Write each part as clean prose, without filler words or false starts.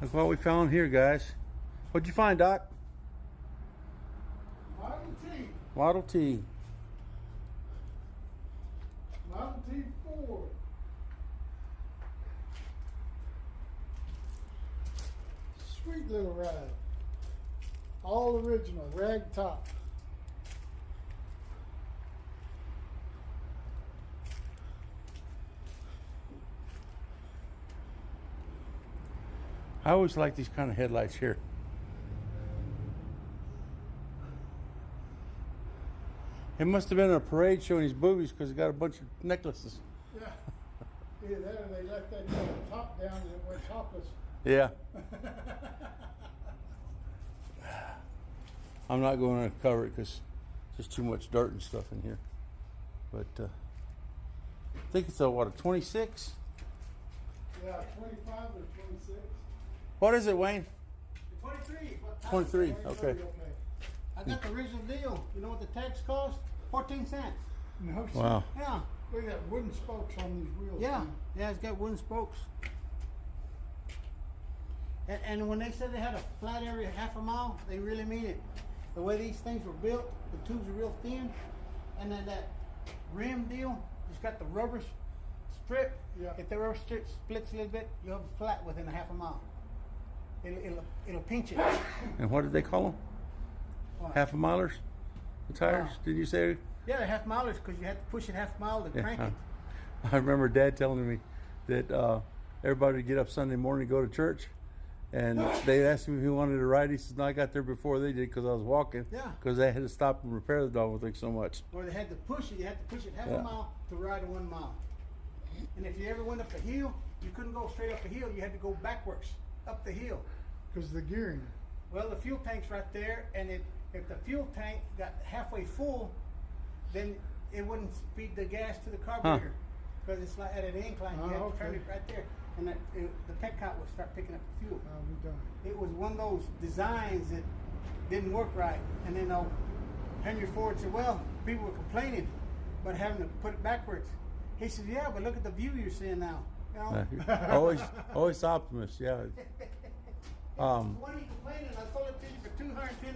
Look what we found here, guys. What'd you find, Doc? Model T. Model T. Model T Ford. Sweet little ride. All original, rag top. I always like these kind of headlights here. It must have been a parade showing his boobies because he got a bunch of necklaces. Yeah. Either that or they let that top down and it went topless. Yeah. I'm not going to cover it because there's too much dirt and stuff in here. But I think it's a 26? Yeah, 25 or 26. What is it, Wayne? 23. 23, okay. I got the original deal. You know what the tax cost? 14 cents. No, shit. Wow. Yeah. Look at that wooden spokes on these wheels. Yeah. man. Yeah, it's got wooden spokes. And when they said they had a flat area half a mile, they really mean it. The way these things were built, the tubes are real thin, and then that rim deal, it's got the rubber strip. Yeah. If the rubber strip splits a little bit, you'll have a flat within a half a mile. It'll pinch it. And what did they call them? Half a milers? The tires? Wow. Did you say? Yeah, they're half milers because you have to push it half a mile to crank it. I remember Dad telling me that everybody would get up Sunday morning to go to church, and they asked him if he wanted to ride. He says, "No, I got there before they did because I was walking. Yeah. Because they had to stop and repair the dog thing so much." Or they had to push it. You had to push it half Yeah. a mile to ride a 1 mile. And if you ever went up a hill, you couldn't go straight up the hill. You had to go backwards up the hill. Because the gearing. Well, the fuel tank's right there, and if the fuel tank got halfway full, then it wouldn't feed the gas to the carburetor because it's like at an incline. You had to turn okay. it right there, and the petcock would start picking up the fuel. We done. It was one of those designs that didn't work right. And then Henry Ford said, well, people were complaining about having to put it backwards. He said, yeah, but look at the view you're seeing now. You know? always optimist. Yeah. What are you complaining? I sold it to you for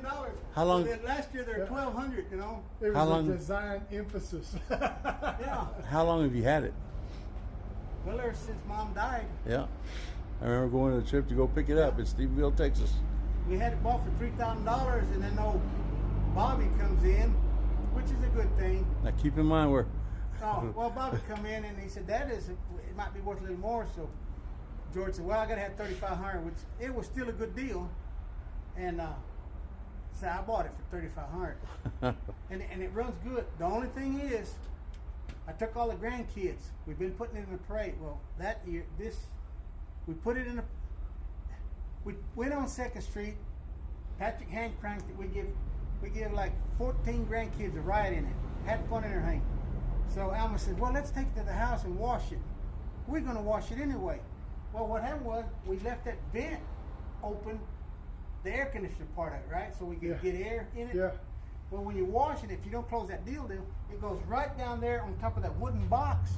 $210. How long- But then last year they're $1,200, you know? It was How a long- design emphasis. Yeah. How long have you had it? Well, ever since Mom died, Yeah. I remember going on a trip to go pick it up in Stephenville, Texas. we had it bought for $3,000, and then old Bobby comes in, which is a good thing. Now keep in mind where. Oh, well, Bobby come in and he said, it might be worth a little more. So George said, well, I got to have $3,500, which it was still a good deal. And so I bought it for $3,500. and it runs good. The only thing is, I took all the grandkids. We've been putting it in a parade. Well, that year, we put it in we went on 2nd Street. Patrick hand cranked it. We give like 14 grandkids a ride in it. Had fun and everything. So Alma said, well, let's take it to the house and wash it. We're going to wash it anyway. Well, what happened was we left that vent open, the air conditioner part of it, right? So we could get air in it. Yeah. Well, when you wash it, if you don't close that deal, it goes right down there on top of that wooden box,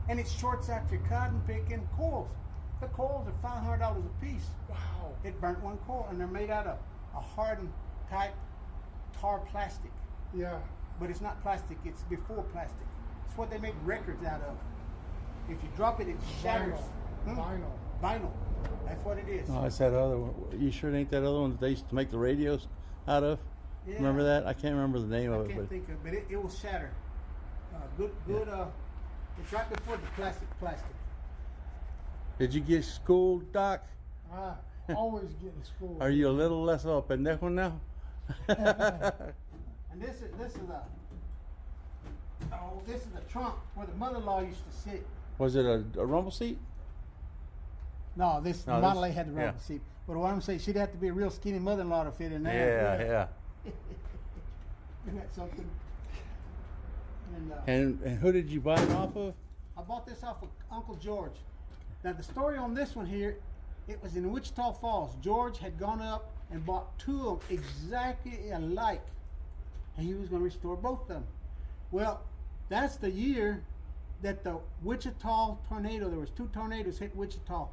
and it shorts out your cotton picking coils. The coils are $500 a piece. Wow. It burnt one coil, and they're made out of a hardened type tar plastic. Yeah. But it's not plastic, it's before plastic. It's what they make records out of. If you drop it, it shatters. Vinyl. Vinyl. That's what it is. Oh, it's that other one. You sure it ain't that other one that they used to make the radios out of? Yeah. Remember that? I can't remember the name I of it. can't But think of it, but it will shatter. Good. It's right before the plastic. did you get schooled, Doc? I always get in school. Are you a little less of a pendejo now? And this is the trunk where the mother-in-law used to sit. Was it a rumble seat? No, No, Model this- A had the rubber yeah. seat. But what I'm saying, she'd have to be a real skinny mother-in-law to fit in there. Yeah. Isn't that something? And, And who did you buy it off of? I bought this off of Uncle George. Now the story on this one here, it was in Wichita Falls. George had gone up and bought 2 of them exactly alike, and he was going to restore both of them. Well, that's the year that the Wichita tornado, there was 2 tornadoes hit Wichita,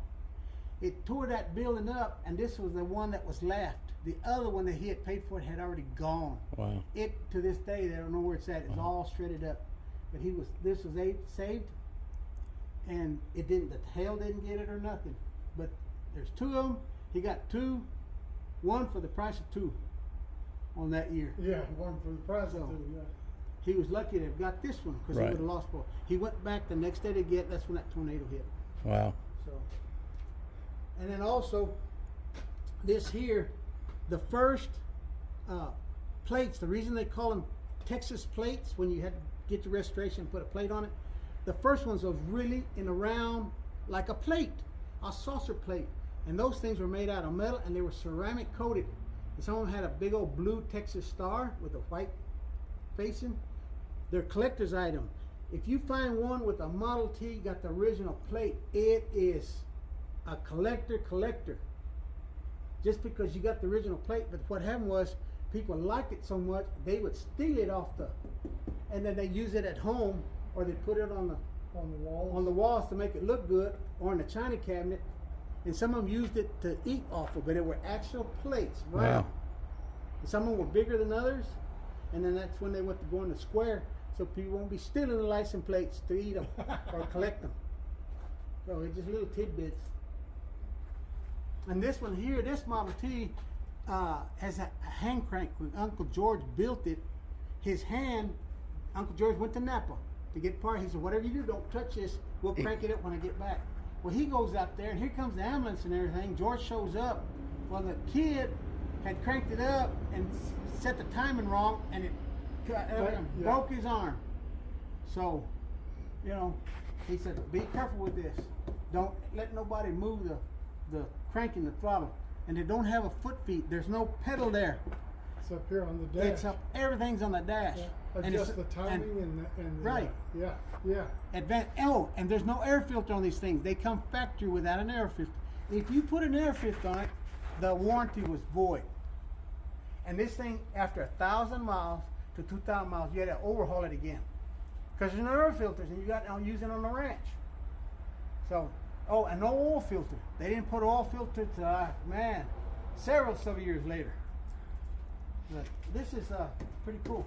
it tore that building up, and this was the one that was left. The other one that he had paid for it had already gone. Wow. It, to this day, they don't know where it's at. It's all shredded up. But this was saved, and it didn't, the tail didn't get it or nothing. But there's two of them. He got two, one for the price of two on that year. Yeah, one for the price of two. Yeah. He was lucky to have got this one because Right. he would have lost both. He went back the next day to get, that's when that tornado hit. Wow. So, and then also this here, the first plates, the reason they call them Texas plates, when you had to get the restoration and put a plate on it, the first ones was really in a round, like a plate, a saucer plate. And those things were made out of metal, and they were ceramic coated. And some of them had a big old blue Texas star with a white facing. They're collector's item. If you find one with a Model T, got the original plate, it is a collector. Just because you got the original plate, but what happened was people liked it so much they would steal it off and then they use it at home, or they put it on the walls to make it look good, or in the china cabinet. And some of them used it to eat off of, but it were actual plates. Wow. And some of them were bigger than others, and then that's when they went to go in the square, so people won't be stealing the license plates to eat them or collect them. So it's just little tidbits. And this one here, this Model T, has a hand crank. When Uncle George built it, his hand, Uncle George went to Napa to get part. He said, whatever you do, don't touch this. We'll crank it up when I get back. Well, he goes out there, and here comes the ambulance and everything. George shows up. Well, the kid had cranked it up and set the timing wrong, and it broke his arm. So, you know, he said, be careful with this. Don't let nobody move the crank in the throttle. And they don't have a foot feet. There's no pedal there. It's up here on the dash. It's up. Everything's on the dash. Yeah. And Adjust the timing and right. Yeah. And there's no air filter on these things. They come factory without an air filter. If you put an air filter on it, the warranty was void. And this thing, after 1,000 miles to 2,000 miles, you had to overhaul it again, because there's no air filters, and you got to use it on the ranch. So, and no oil filter. They didn't put oil filter to several years later. But this is pretty cool.